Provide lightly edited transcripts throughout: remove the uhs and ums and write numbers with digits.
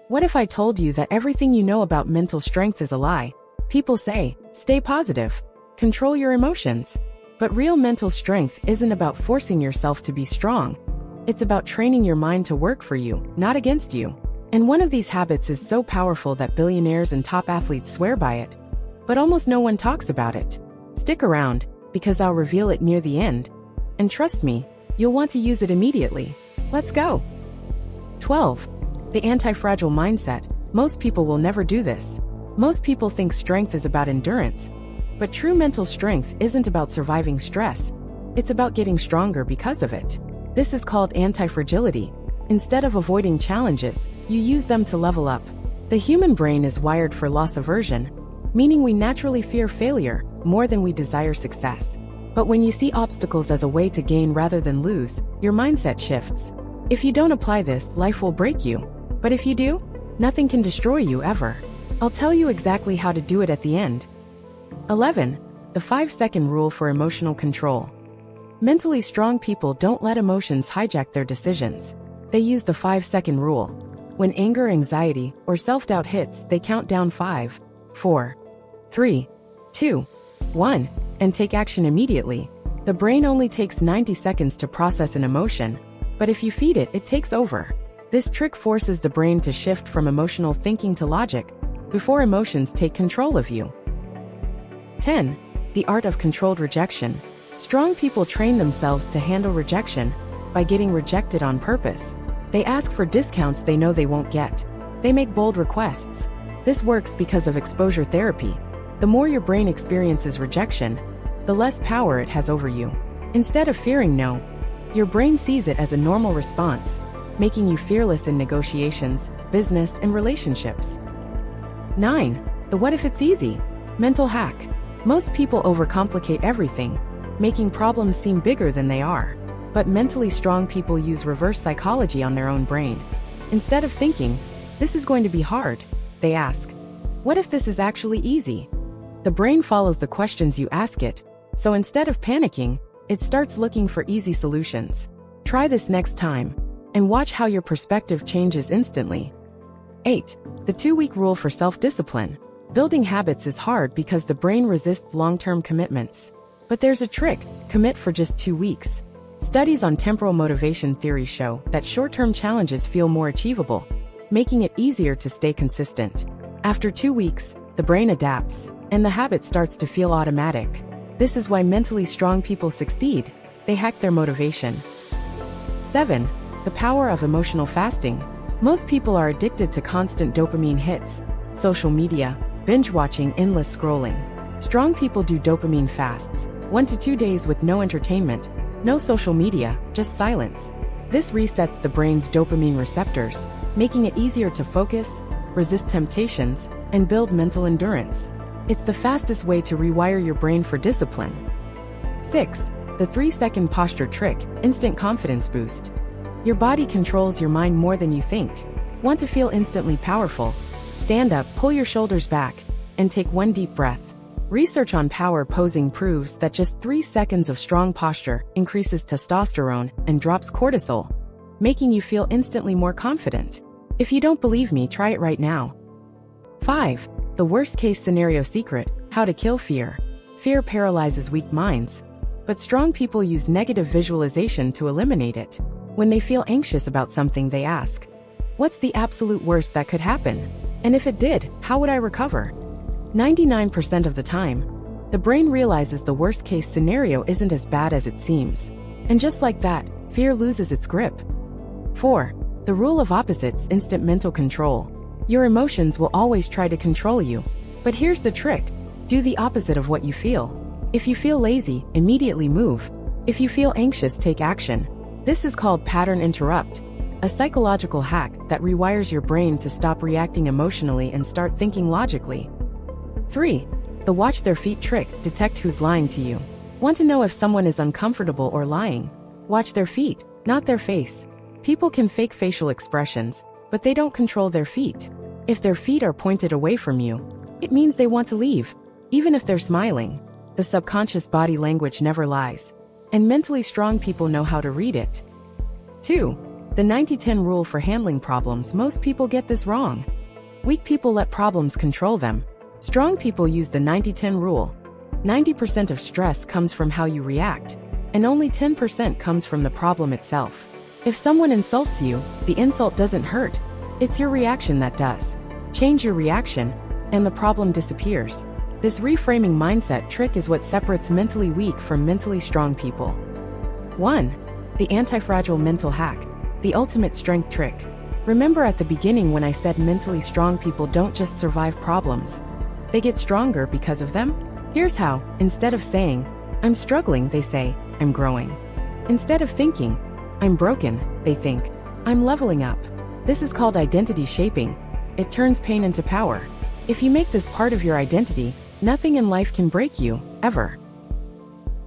What if I told you that everything you know about mental strength is a lie? People say, stay positive, control your emotions. But real mental strength isn't about forcing yourself to be strong. It's about training your mind to work for you, not against you. And one of these habits is so powerful that billionaires and top athletes swear by it. But almost no one talks about it. Stick around, because I'll reveal it near the end. And trust me, you'll want to use it immediately. Let's go. 12. The anti-fragile mindset. Most people will never do this. Most people think strength is about endurance. But true mental strength isn't about surviving stress. It's about getting stronger because of it. This is called anti-fragility. Instead of avoiding challenges, you use them to level up. The human brain is wired for loss aversion, meaning we naturally fear failure more than we desire success. But when you see obstacles as a way to gain rather than lose, your mindset shifts. If you don't apply this, life will break you. But if you do, nothing can destroy you ever. I'll tell you exactly how to do it at the end. 11. The 5-second rule for emotional control. Mentally strong people don't let emotions hijack their decisions. They use the 5-second rule. When anger, anxiety, or self-doubt hits, they count down 5, 4, 3, 2, 1, and take action immediately. The brain only takes 90 seconds to process an emotion, but if you feed it, it takes over. This trick forces the brain to shift from emotional thinking to logic before emotions take control of you. 10. The art of controlled rejection. Strong people train themselves to handle rejection by getting rejected on purpose. They ask for discounts they know they won't get. They make bold requests. This works because of exposure therapy. The more your brain experiences rejection, the less power it has over you. Instead of fearing no, your brain sees it as a normal response, making you fearless in negotiations, business, and relationships. 9. The what if it's easy? Mental hack. Most people overcomplicate everything, making problems seem bigger than they are. But mentally strong people use reverse psychology on their own brain. Instead of thinking, this is going to be hard, they ask, what if this is actually easy? The brain follows the questions you ask it, so instead of panicking, it starts looking for easy solutions. Try this next time, and watch how your perspective changes instantly. 8. The 2-week rule for self-discipline. Building habits is hard because the brain resists long-term commitments. But there's a trick: commit for just 2 weeks. Studies on temporal motivation theory show that short-term challenges feel more achievable, making it easier to stay consistent. After 2 weeks, the brain adapts, and the habit starts to feel automatic. This is why mentally strong people succeed. They hack their motivation. 7. The power of emotional fasting. Most people are addicted to constant dopamine hits, social media, binge watching, endless scrolling. Strong people do dopamine fasts, 1 to 2 days with no entertainment, no social media, just silence. This resets the brain's dopamine receptors, making it easier to focus, resist temptations, and build mental endurance. It's the fastest way to rewire your brain for discipline. 6. The 3-second posture trick, instant confidence boost. Your body controls your mind more than you think. Want to feel instantly powerful? Stand up, pull your shoulders back, and take 1 deep breath. Research on power posing proves that just 3 seconds of strong posture increases testosterone and drops cortisol, making you feel instantly more confident. If you don't believe me, try it right now. 5. The worst-case scenario secret: how to kill fear. Fear paralyzes weak minds, but strong people use negative visualization to eliminate it. When they feel anxious about something, they ask, what's the absolute worst that could happen? And if it did, how would I recover? 99% of the time, the brain realizes the worst-case scenario isn't as bad as it seems. And just like that, fear loses its grip. 4. The rule of opposites: instant mental control. Your emotions will always try to control you. But here's the trick: do the opposite of what you feel. If you feel lazy, immediately move. If you feel anxious, take action. This is called pattern interrupt, a psychological hack that rewires your brain to stop reacting emotionally and start thinking logically. 3. The watch their feet trick: detect who's lying to you. Want to know if someone is uncomfortable or lying? Watch their feet, not their face. People can fake facial expressions, but they don't control their feet. If their feet are pointed away from you, it means they want to leave, even if they're smiling. The subconscious body language never lies, and mentally strong people know how to read it. 2. The 90-10 rule for handling problems. Most people get this wrong. Weak people let problems control them. Strong people use the 90-10 rule. 90% of stress comes from how you react, and only 10% comes from the problem itself. If someone insults you, the insult doesn't hurt. It's your reaction that does. Change your reaction, and the problem disappears. This reframing mindset trick is what separates mentally weak from mentally strong people. 1. The anti-fragile mental hack. The ultimate strength trick. Remember at the beginning when I said mentally strong people don't just survive problems. They get stronger because of them? Here's how. Instead of saying, "I'm struggling," they say, "I'm growing." Instead of thinking, "I'm broken," they think, "I'm leveling up." This is called identity shaping. It turns pain into power. If you make this part of your identity, nothing in life can break you, ever.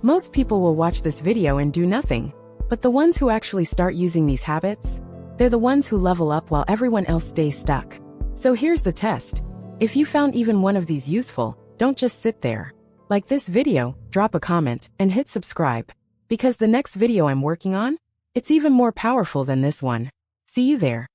Most people will watch this video and do nothing. But the ones who actually start using these habits, they're the ones who level up while everyone else stays stuck. So here's the test. If you found even one of these useful, don't just sit there. Like this video, drop a comment, and hit subscribe. Because the next video I'm working on, it's even more powerful than this one. See you there.